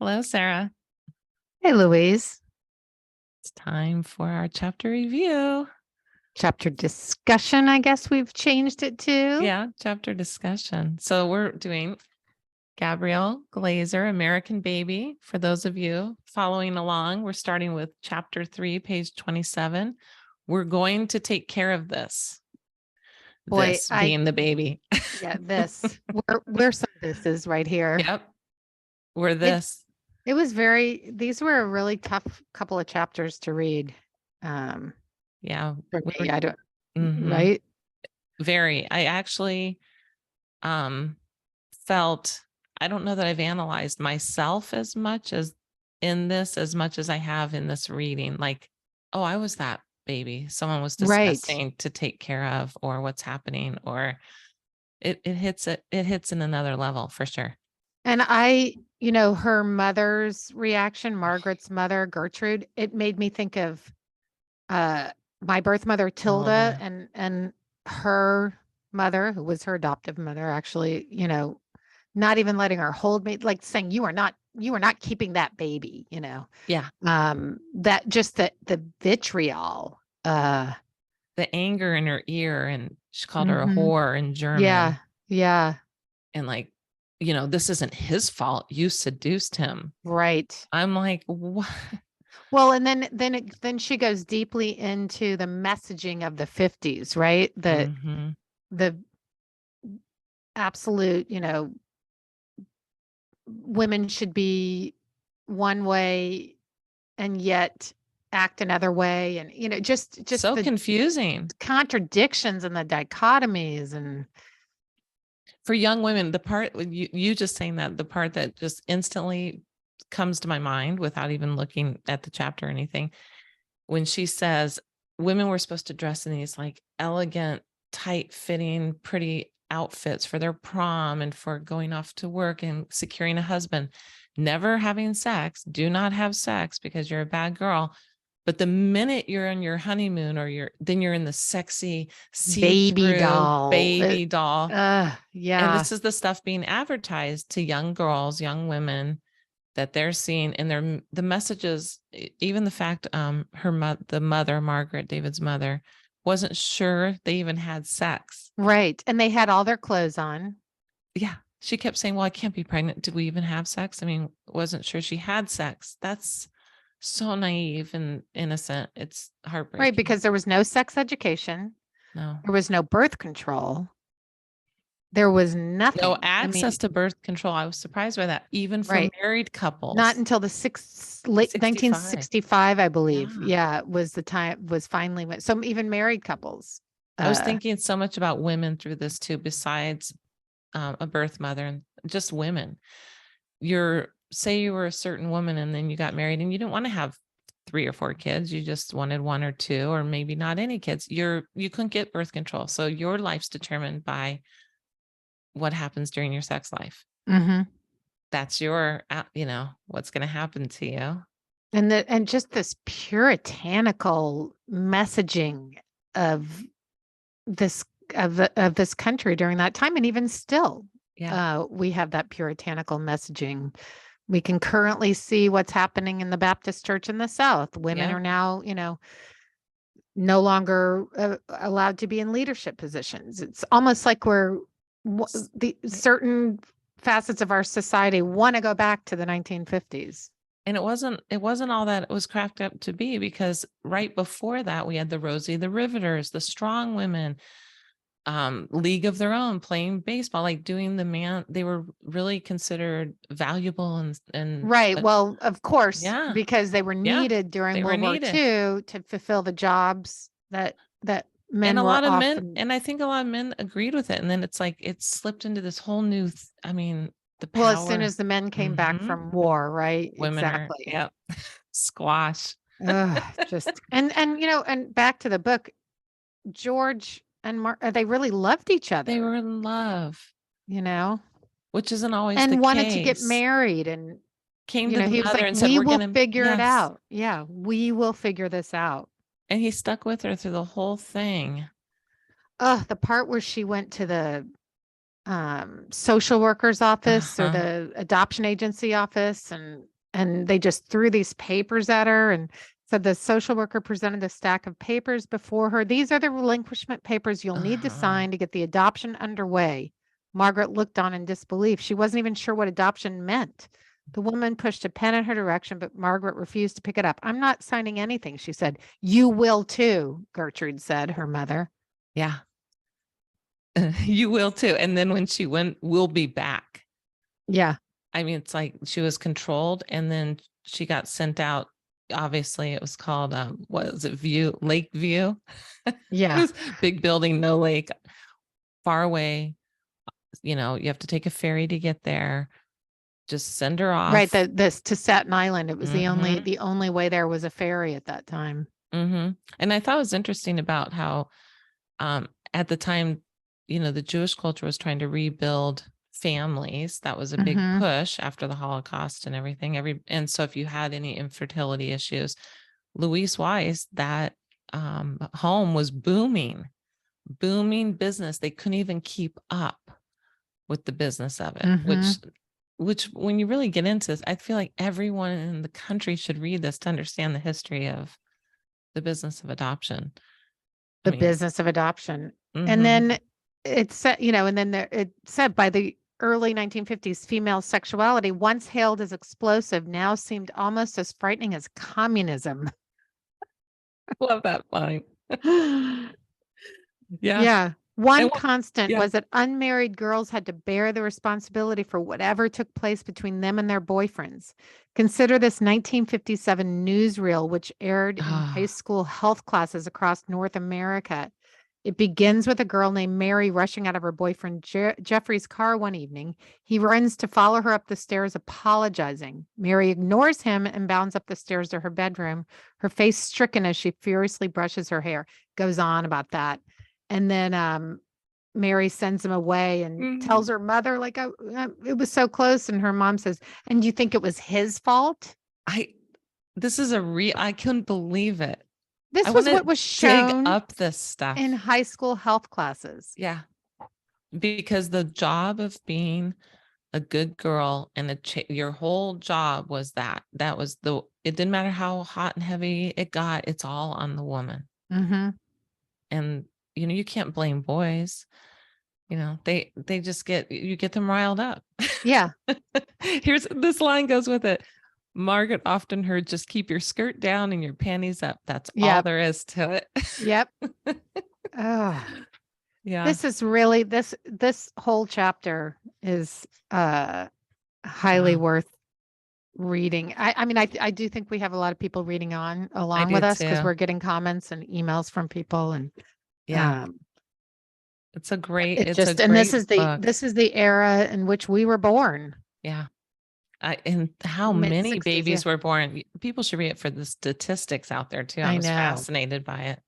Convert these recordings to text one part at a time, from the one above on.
Hello, Sarah. Hey, Louise. It's time for our chapter review. Chapter discussion, I guess we've changed it to. Yeah, chapter discussion. So we're doing Gabrielle Glaser, American Baby. For those of you following along, we're starting with chapter 3, page 27. We're going to take care of this. Boy, This being the baby. Yeah, this. We're some this is right here. Yep. We're this. It was these were a really tough couple of chapters to read. Yeah. For me, I don't, Mhm. right? Very. I actually felt, I don't know that I've analyzed myself as much as I have in this reading. Like, oh, I was that baby someone was Right. discussing to take care of, or what's happening, or it hits in another level for sure. And her mother's reaction, Margaret's mother, Gertrude, it made me think of my birth mother, Tilda, and her mother, who was her adoptive mother, actually, not even letting her hold me, like saying, you are not keeping that baby, Yeah. That just the vitriol, The anger in her ear, and she called her a mhm. whore in German. Yeah. Yeah. And like, this isn't his fault. You seduced him. Right. I'm like, what? Well, and then she goes deeply into the messaging of the 50s, right? The absolute, women should be one way and yet act another way, and just So the confusing contradictions and the dichotomies. And for young women, the part you just saying that, the part that just instantly comes to my mind without even looking at the chapter or anything, when she says women were supposed to dress in these like elegant, tight fitting, pretty outfits for their prom and for going off to work and securing a husband, never having sex. Do not have sex because you're a bad girl. But the minute you're on your honeymoon, or then you're in the sexy baby doll, baby doll. Yeah. And this is the stuff being advertised to young girls, young women, that they're seeing in the messages. Even the fact the mother, Margaret, David's mother, wasn't sure they even had sex. Right. And they had all their clothes on. Yeah. She kept saying, well, I can't be pregnant. Did we even have sex? I mean, wasn't sure she had sex. That's so naive and innocent. It's heartbreaking. Right, because there was no sex education. No. There was no birth control. There was nothing. No access to birth control. I was surprised by that, even for married couples. Not until late 1965, I believe. Yeah, was the time was finally when some even married couples. I was thinking so much about women through this too, besides a birth mother and just women. Say you were a certain woman and then you got married and you didn't want to have 3 or 4 kids. You just wanted 1 or 2, or maybe not any kids. You couldn't get birth control. So your life's determined by what happens during your sex life. Mm-hmm. That's your, what's going to happen to you. And just this puritanical messaging of this country during that time, and even still, we have that puritanical messaging. We can currently see what's happening in the Baptist Church in the South. Women are now, no longer allowed to be in leadership positions. It's almost like the certain facets of our society want to go back to the 1950s. And it wasn't all that it was cracked up to be, because right before that we had the Rosie the Riveters, the strong women, league of their own, playing baseball, like doing they were really considered valuable and right. Well, of course, because they were needed during World War II to fulfill the jobs that men and were often. Men, and I think a lot of men agreed with it. And then it's like it slipped into this whole new the power. Well, as soon as the men came back from war, right? Women exactly. Squash. Just and back to the book, George and they really loved each other. They were in love, which isn't always the case. And wanted to get married, and came to the mother and said, "We will figure it out. Yeah, we will figure this out." And he stuck with her through the whole thing. The part where she went to the social worker's office or the adoption agency office, and and they just threw these papers at her and said the social worker presented a stack of papers before her. These are the relinquishment papers you'll need to sign to get the adoption underway. Margaret looked on in disbelief. She wasn't even sure what adoption meant. The woman pushed a pen in her direction, but Margaret refused to pick it up. I'm not signing anything, she said. You will too, Gertrude said, her mother. Yeah. You will too. And then when she went, we'll be back. Yeah. I mean, it's like she was controlled and then she got sent out. Obviously, it was called, what was it? Lake View. Yeah. Big building, no lake, far away. You know, you have to take a ferry to get there. Just send her off. Right. This to Staten Island. It was the only way there was a ferry at that time. And I thought it was interesting about how at the time, you know, the Jewish culture was trying to rebuild families. That was a big push after the Holocaust and everything. And so if you had any infertility issues, Louise Weiss, that home was booming business. They couldn't even keep up with the business of it, which when you really get into this, I feel like everyone in the country should read this to understand the history of the business of adoption. Business of adoption. And then it said, you know, and then it said by the early 1950s, female sexuality, once hailed as explosive, now seemed almost as frightening as communism. Love that line. Yeah. One constant was that unmarried girls had to bear the responsibility for whatever took place between them and their boyfriends. Consider this 1957 newsreel, which aired in high school health classes across North America. It begins with a girl named Mary rushing out of her boyfriend Jeffrey's car one evening. He runs to follow her up the stairs, apologizing. Mary ignores him and bounds up the stairs to her bedroom, her face stricken as she furiously brushes her hair. Goes on about that. And then Mary sends him away and tells her mother, like, it was so close. And her mom says, and you think it was his fault? This is I couldn't believe it. This was what was shown up this stuff in high school health classes. Yeah. Because the job of being a good girl and your whole job was that was it didn't matter how hot and heavy it got. It's all on the woman. And, you know, you can't blame boys. You know, they just you get them riled up. Yeah. Here's this line goes with it. Margaret often heard, just keep your skirt down and your panties up. That's all there is to it. Yep. Oh, yeah. This is really, this whole chapter is highly worth reading. I mean, I do think we have a lot of people reading along with us because we're getting comments and emails from people. And it's a great, and this is the era in which we were born. Yeah. And how many babies were born. People should read it for the statistics out there too. I was fascinated by it.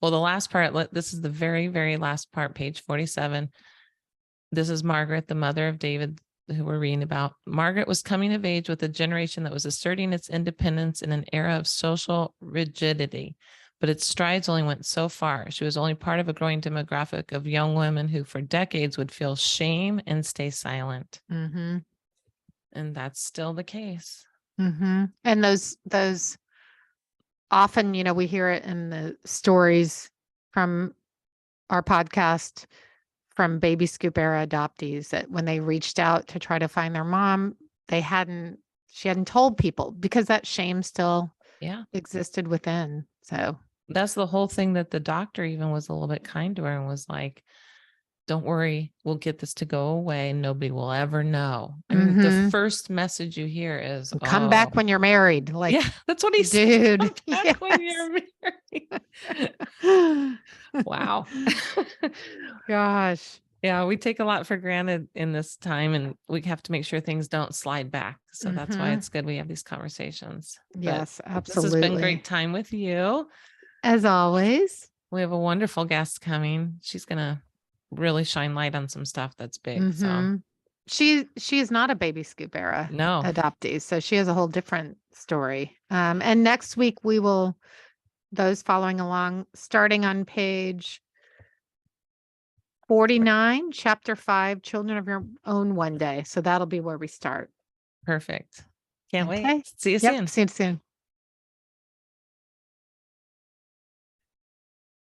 Well, the last part, this is the very, very last part, page 47. This is Margaret, the mother of David, who we're reading about. Margaret was coming of age with a generation that was asserting its independence in an era of social rigidity, but its strides only went so far. She was only part of a growing demographic of young women who for decades would feel shame and stay silent. And that's still the case. And those often, you know, we hear it in the stories from our podcast from baby scoop era adoptees that when they reached out to try to find their mom, she hadn't told people because that shame still existed within. So that's the whole thing, that the doctor even was a little bit kind to her and was like, don't worry, we'll get this to go away. Nobody will ever know. I mean, the first message you hear is come back when you're married. Like, yeah, that's what he said. Come back when you're married. Wow. Gosh. Yeah, we take a lot for granted in this time, and we have to make sure things don't slide back. So that's why it's good we have these conversations. Yes, but absolutely. This has been a great time with you. As always. We have a wonderful guest coming. She's going to really shine light on some stuff that's big. So she is not a baby scoop era adoptee. So she has a whole different story. And next week we will, those following along, starting on page 49, chapter 5, Children of Your Own One Day. So that'll be where we start. Perfect. Can't Okay. wait. See you Yep. soon. See you soon.